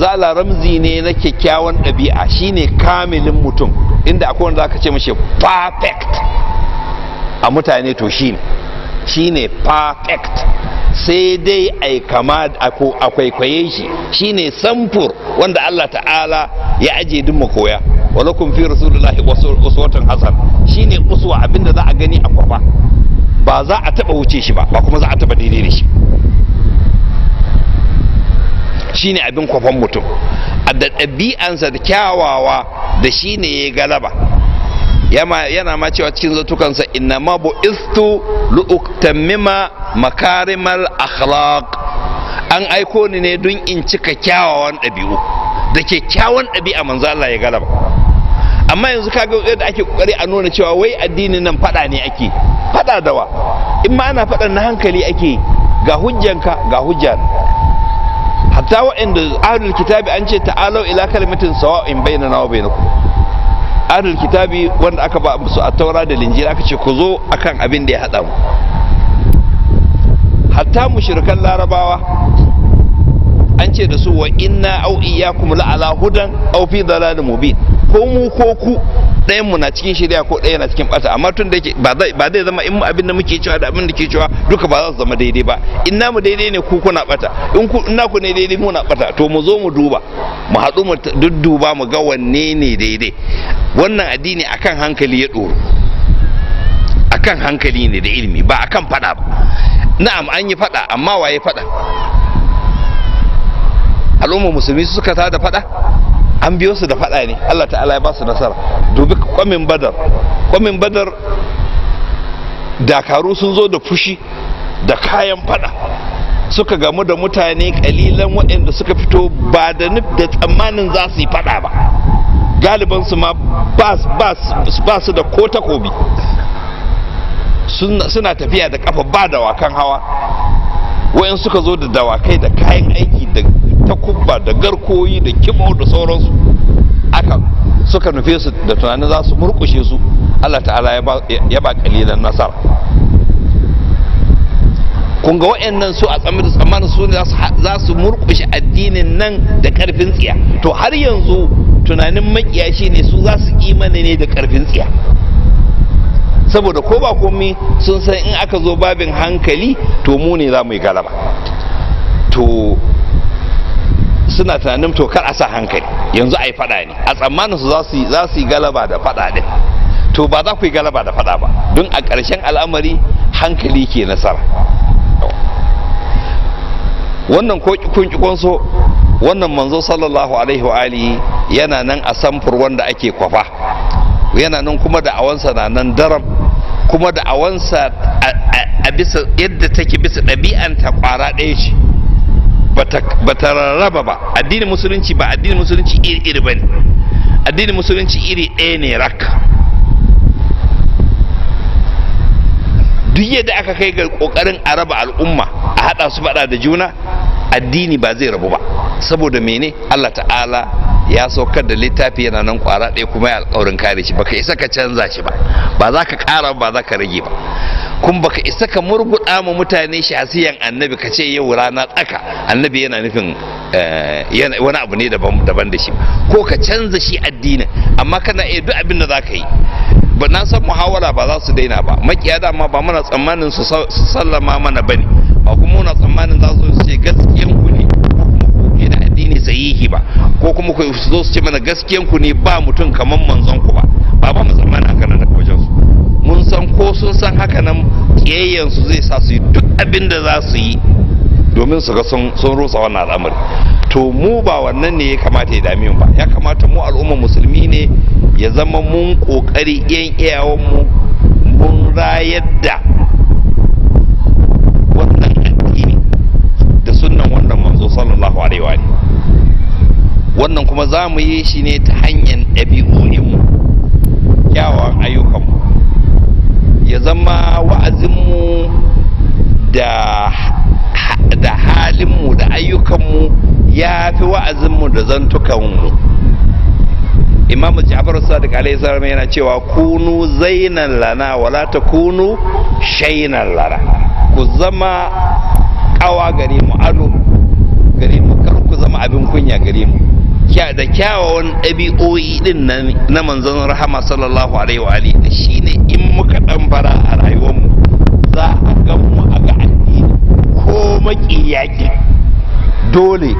manzo Allah ramzi ne na kyakkyawan ɗabi'a, shine kamilin mutum, inda akwai wanda zaka ce mashi perfect a mutane, to shine perfect, sai dai ai kama a kwaikwaye shi, shine samfur wanda Allah ta'ala ya aje duk mu koya. walakum fi rasulillahi uswatun hasan, shine uswa, abinda za a gani a kwafa, ba za a taba wuce shi ba kuma za a taba daidai da shi, shine abin kwafan mutum da ɗabi'ansa da kyawawa, da shine ya galaba. yana ma cewa cikin zatukansa, inna ma bu'istu lu'tammima makarimal akhlaq, an aiko ni ne don in cika kyawawan ɗabi'u, da kyakkyawan ɗabi'a manzo Allah ya galaba. amma yanzu kaga yadda ake kokari a nuna cewa wai addinin nan fada ne ake fada dawa, in ma ana fadan na hankali ake, ga hujjanka ga hujja. hatta wa'anda ahlul kitabi an ce ta'alau ila kalimatin sawa'in bainana wa bainakum, ahlul kitabi wanda aka ba su a taura da linjira aka ce ku zo akan abin da ya hada mu. hatta mushrikan larabawa an ce da su wa inna au iyyakum la ala hudan aw fi dalalin mubin, ko mu ko ku ɗayan mu na cikin shari'a ko ɗaya na cikin bata, amma tun da yake ba zai zama in mu abin da muke cewa da abin da ke cewa duka ba za su zama daidai ba. in namu daidai ne ku kuna bata, in naku ne daidai mu na bata, to mu zo mu duba, mu haɗu mu dudduba mu ga wanne ne daidai. wannan addini akan hankali ya ɗoro, akan hankali ne da ilimi, ba akan fada ba. na'am an yi fada, amma waye fada? al'ummar musulmi suka tada fada, an biyo su da fada ne, Allah ta'ala ya ba su nasara. dubi kwamin badar dakaru sun zo da fushi da kayan fada, suka gamu da mutane kalilan waɗanda suka fito ba da tsammanin za su yi fada ba, galiban su ma ba su da ko takobi, suna tafiya da kafa ba dawakan hawa. wayan suka zo da dawakai da kayan aiki da takubba da garkoyi da kibau da sauransu, aka suka nufe su da tunanin za su murkushe su. Allah ta'ala ya ba kalilan nasara. kun ga wayannan su a tsammanin su ne za su murkushe addinin nan da karfin tsiya, to har yanzu tunanin makiya shine su za su imani ne da karfin tsiya, saboda ko ba komai sun san in aka zo babin hankali to mu ne za mu yi galaba. to suna tunanin to kar a sa hankali, yanzu a yi fada ne, a tsammanin su za su yi galaba da fada din, to ba za ku yi galaba da fada ba, don a ƙarshen al'amari hankali ke nasara. wannan ko kun so, wannan manzo sallallahu alaihi wa alihi yana nan a samfur wanda ake kwafa, yana nan kuma da awansa na nan daram, kuma da awansa a bisa yadda take bisa ɗabi'anta ƙwara ɗaya ce, ba ta rarraba ba. addinin musulunci ba addinin musulunci iri ba ne, addinin musulunci iri ɗaya ne rak. duk yadda aka kai ga ƙoƙarin a raba al'umma, a haɗa su faɗa da juna, addini ba zai rabu ba. saboda mene? Allah ta'ala ya saukar da littafi yana nan kwara ɗaya kuma ya alƙawarin kare shi, baka isa ka canza shi ba, ba za ka ƙara ba za ka rage ba, kuma baka isa ka murguɗa ma mutane shasiyan annabi ka ce yau rana tsaka annabi yana nufin wani abu ne daban da shi, ko ka canza shi addinin, amma kana iya duk abin da za ka yi. ba na san muhawara ba za su daina ba, makiya dama ba muna tsammanin su sallama mana bane, ba kuma muna tsammanin za su ce gaskiyan ku ne da addini sahihi ba, ko kuma ku zo su ce mana gaskiyan ku ne ba mutum kaman manzon ku ba mu tsammanin haka nan daga wajen su. mun san ko sun san haka nan kiyayyen su zai sa su yi duk abin da za su yi domin su ga sun rusa wannan al'amari. to mu ba wannan ne ya kamata ya dame mu ba, ya kamata mu al'ummar musulmi ne ya zama mun kokari yan iyawan mu mun rayar da wannan addini da sunnan wannan manzo sallallahu alaihi wa alihi. wannan kuma za mu yi shi ne ta hanyar ɗabi'o'inmu, kyawawan ayyukanmu, ya zama wa'azinmu da halinmu da ayyukanmu ya fi wa'azinmu da zantukanmu. imamu ja'far sadiq alaihi salam yana cewa kunu zainan lana wala takunu shaynan lana, ku zama kawa gare mu, ado gare mu, kar ku zama abin kunya gare mu. Da kyawawan ɗabi'o'i din na manzon rahama sallallahu alaihi wa alihi shine in muka dan fara a rayuwar mu za a ga mu a ga addini ko makiyaki dole